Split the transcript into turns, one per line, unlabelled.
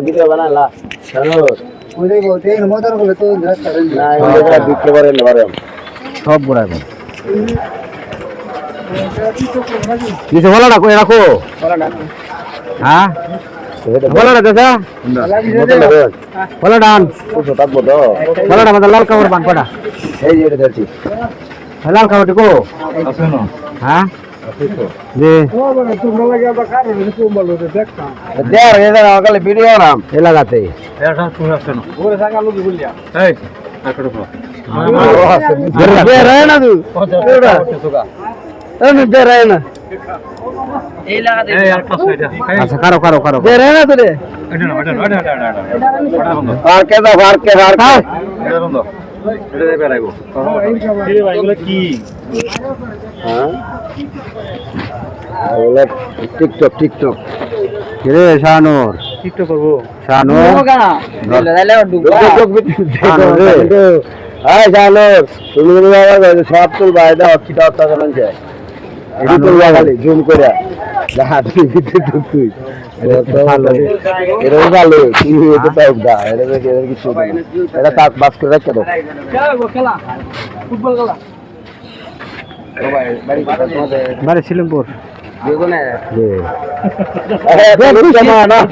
video বানালা সব বড় নিচে বলাটা কই রাখো হ্যাঁ বলাটা দাদা বলা ডান বলাটা মানে লাল কাপড় বান কটা এই যে এটা দেখছি লাল কাপড় কো আছে না হ্যাঁ জি তোমরা লাগে আবার কারণ তোমরা দেখতা দেখ এদের আগালে ভিডিও নাম এলাকাতে এটা তুমি আসছো না ওরে সাঙ্গা লোক বলিয়া এই আটটো পড়ো বেরায় না তুই আমি বেরায় না এই লাগাতে এই আর ক্লাস এটা আচ্ছা কারো বেরায় না তোরে এটা না আর কে দাও আর কে এটা বন্ধ এটা দে বেরাইবো এই ভাই এগুলো কি হ্যাঁ ওলা টিকটক রে শানুর টিকটক করব শানুর লাইলে ডুবা হ্যাঁ শানুর তুমি আবার সব তুল বাইদা অক্ষিটা অত্তা করেন যায় এই তুল লাগালি জুম করে যা তুই তুই এটা ভালো কি এটা টাইপ দা এটা কিছু এটা কাট বাস করে রাখতে দাও খেলা ফুটবল খেলা বাড়ি ছিলামপুর বেগুনে